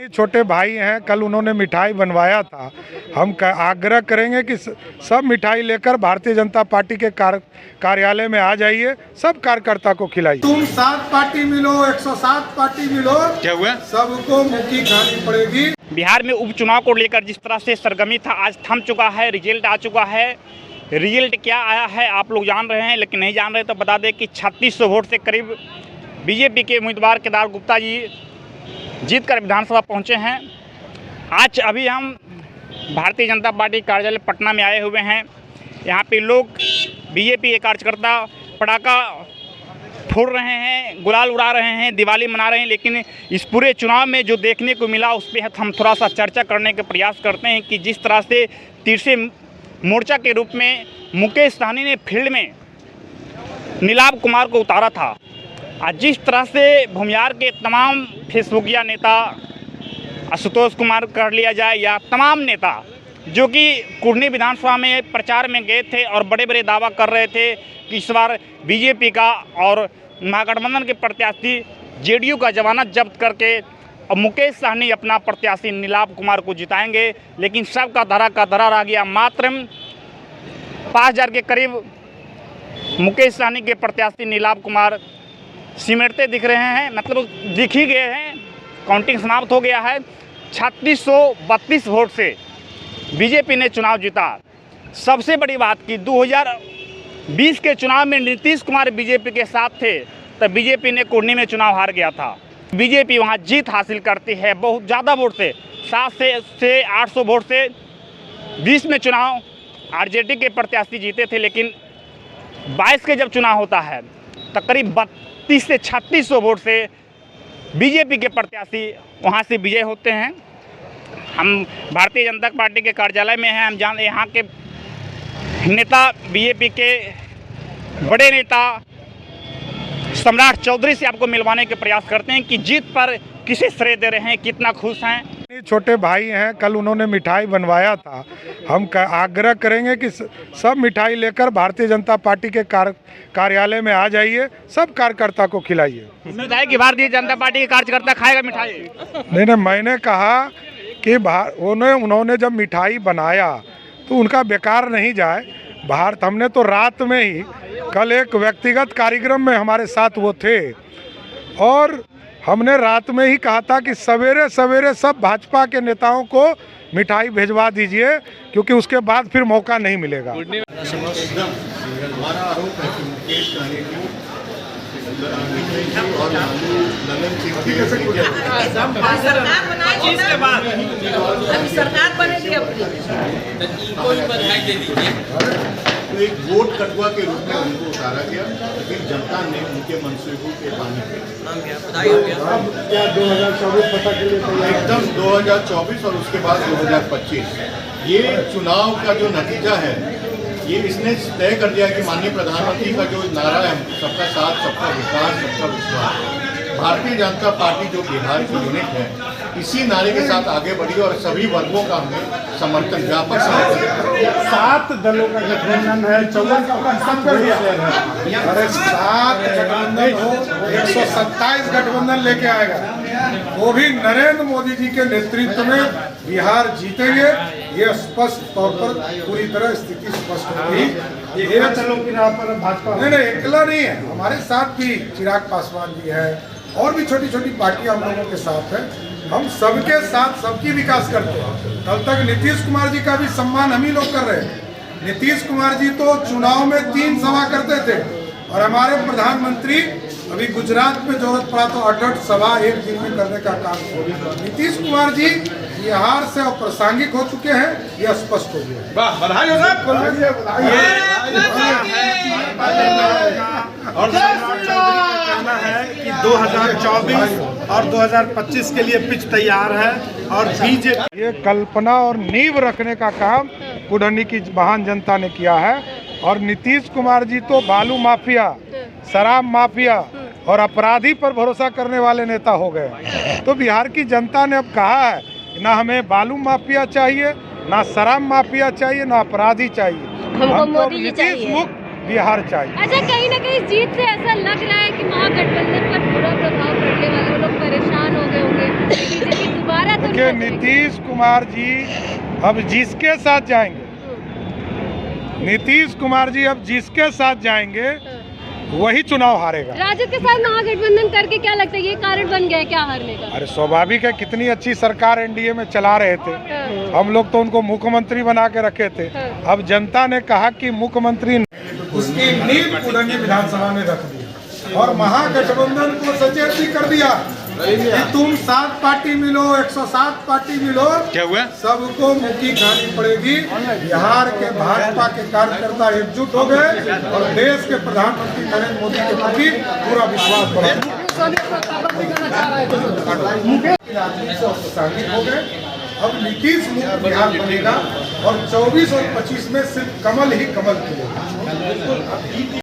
छोटे भाई हैं, कल उन्होंने मिठाई बनवाया था। हम आग्रह करेंगे कि सब मिठाई लेकर भारतीय जनता पार्टी के कार्यालय में आ जाइए, सब कार्यकर्ता को खिलाइए। तुम 7 पार्टी मिलो, 107 पार्टी मिलो, क्या हुआ? सबको मुक्की खानी पड़ेगी। बिहार में उपचुनाव को लेकर जिस तरह से सरगर्मी था, आज थम चुका है। रिजल्ट आ चुका है। रिजल्ट क्या आया है आप लोग जान रहे हैं, लेकिन नहीं जान रहे तो बता दें कि 3600 वोट से करीब बीजेपी के उम्मीदवार केदार गुप्ता जी जीत कर विधानसभा पहुंचे हैं। आज अभी हम भारतीय जनता पार्टी कार्यालय पटना में आए हुए हैं। यहाँ पे लोग बीजेपी के कार्यकर्ता पटाखा फोड़ रहे हैं, गुलाल उड़ा रहे हैं, दिवाली मना रहे हैं। लेकिन इस पूरे चुनाव में जो देखने को मिला उस पर हम थोड़ा सा चर्चा करने का प्रयास करते हैं कि जिस तरह से तीसरे मोर्चा के रूप में मुकेश सहनी ने फील्ड में नीलाभ कुमार को उतारा था, आज जिस तरह से भूमिहार के तमाम फेसबुकिया नेता, आशुतोष कुमार कर लिया जाए या तमाम नेता जो कि कुर्नी विधानसभा में प्रचार में गए थे और बड़े बड़े दावा कर रहे थे कि इस बार बीजेपी का और महागठबंधन के प्रत्याशी जेडीयू का जमानत जब्त करके और मुकेश सहनी अपना प्रत्याशी नीलाभ कुमार को जिताएंगे। लेकिन सबका धरा का धरा रह गया। मात्र 5000 के करीब मुकेश सहनी के प्रत्याशी नीलाभ कुमार सिमटते दिख रहे हैं, मतलब दिख ही गए हैं। काउंटिंग समाप्त हो गया है। 3632 वोट से बीजेपी ने चुनाव जीता। सबसे बड़ी बात कि 2020 के चुनाव में नीतीश कुमार बीजेपी के साथ थे, तब बीजेपी ने कुर्नी में चुनाव हार गया था। बीजेपी वहां जीत हासिल करती है बहुत ज़्यादा वोट से, 700 से 800 वोट से। 20 में चुनाव आरजेडी के प्रत्याशी जीते थे, लेकिन 22 के जब चुनाव होता है तो करीब 32 से 3600 वोट से बीजेपी के प्रत्याशी वहां से विजय होते हैं। हम भारतीय जनता पार्टी के कार्यालय में हैं। हम जानते यहाँ के नेता, बीजेपी के बड़े नेता सम्राट चौधरी से आपको मिलवाने के प्रयास करते हैं कि जीत पर किसे श्रेय दे रहे हैं, कितना खुश हैं। छोटे भाई हैं, कल उन्होंने मिठाई बनवाया था। हम आग्रह करेंगे कि सब मिठाई लेकर भारतीय जनता पार्टी के कार्यालय में आ जाइए, सब कार्यकर्ता को खिलाइए। मिठाई की भारतीय जनता पार्टी के कार्यकर्ता खाएगा मिठाई? नहीं, मैंने कहा कि उन्होंने जब मिठाई बनाया तो उनका बेकार नहीं जाए। हमने तो रात में ही कल एक व्यक्तिगत कार्यक्रम में हमारे साथ वो थे और हमने रात में ही कहा था कि सवेरे सवेरे सब भाजपा के नेताओं को मिठाई भिजवा दीजिए, क्योंकि उसके बाद फिर मौका नहीं मिलेगा। हमारा आरोप है कि मुकेश सहनी को सरकार बनेगी तो एक वोट कटुआ के रूप में उनको उतारा गया, लेकिन जनता ने उनके मंसूबों के पानी क्या 2024 पता चले एकदम 2024 और उसके बाद 2025 ये चुनाव का जो नतीजा है ये इसने तय कर दिया कि माननीय प्रधानमंत्री का जो नारा है सबका साथ, सबका विकास, सबका विश्वास, भारतीय जनता पार्टी जो बिहार की यूनिट है इसी नारे के साथ आगे बढ़ी और सभी वर्गों का हमें समर्थन, व्यापक समर्थन। 7 दलों का गठबंधन है, 54 अरे 7 गठबंधन हो, 127 गठबंधन लेके आएगा, वो भी नरेंद्र मोदी जी के नेतृत्व में बिहार जीतेंगे। ये स्पष्ट तौर पर पूरी तरह स्थिति स्पष्ट होगी। ये चलो कि पर भाजपा नहीं, अकेला नहीं है, हमारे साथ भी चिराग पासवान जी है और भी छोटी छोटी पार्टियां हम लोगों के साथ है। हम सबके साथ सबकी विकास करते हैं। कल तक नीतीश कुमार जी का भी सम्मान हम ही लोग कर रहे हैं। नीतीश कुमार जी तो चुनाव में 3 सभा करते थे और हमारे प्रधानमंत्री अभी गुजरात में जरूरत पड़ा तो 8 सभा एक दिन में करने का काम। नीतीश कुमार जी बिहार से अप्रासंगिक हो चुके हैं, यह स्पष्ट हो गया। बधाई हो साहब। और कहना है कि 2024 और 2025 के लिए पिच तैयार है और बीजेपी ये कल्पना और नींव रखने का काम कुढ़नी की महान जनता ने किया है। और नीतीश कुमार जी तो बालू माफिया, शराब माफिया और अपराधी पर भरोसा करने वाले नेता हो गए। तो बिहार की जनता ने अब कहा है ना हमें बालू माफिया चाहिए, ना शराब माफिया चाहिए, ना अपराधी चाहिए, हमको नीतीश मुक्त बिहार चाहिए। अच्छा, कहीं ना कहीं जीत से ऐसा लग रहा है कि महागठबंधन पर बुरा प्रभाव पड़ने वाला, लोग परेशान हो गए होंगे, बीजेपी दोबारा देखिए नीतीश कुमार जी अब जिसके साथ जाएंगे, नीतीश कुमार जी अब जिसके साथ जाएंगे वही चुनाव हारेगा। राजद के साथ महागठबंधन करके क्या लगता है ये कारण बन गया है क्या हारने का? अरे स्वाभाविक है, कितनी अच्छी सरकार एनडीए में चला रहे थे, हम लोग तो उनको मुख्यमंत्री बना के रखे थे। अब जनता ने कहा कि मुख्यमंत्री, उसकी नींव पुरानी विधानसभा में रख दी और महागठबंधन को सचेत भी कर दिया कि तुम 7 पार्टी मिलो, 107 पार्टी मिलो, क्या हुआ, सबको मुक्की खानी पड़ेगी। बिहार के भाजपा के कार्यकर्ता एकजुट हो गए और देश के प्रधानमंत्री नरेंद्र मोदी के प्रति पूरा विश्वास बढ़ा, हो गए। अब नीतीश मुक्त बिहार बनेगा और 24 और 25 में सिर्फ कमल ही कमल खिलेगा।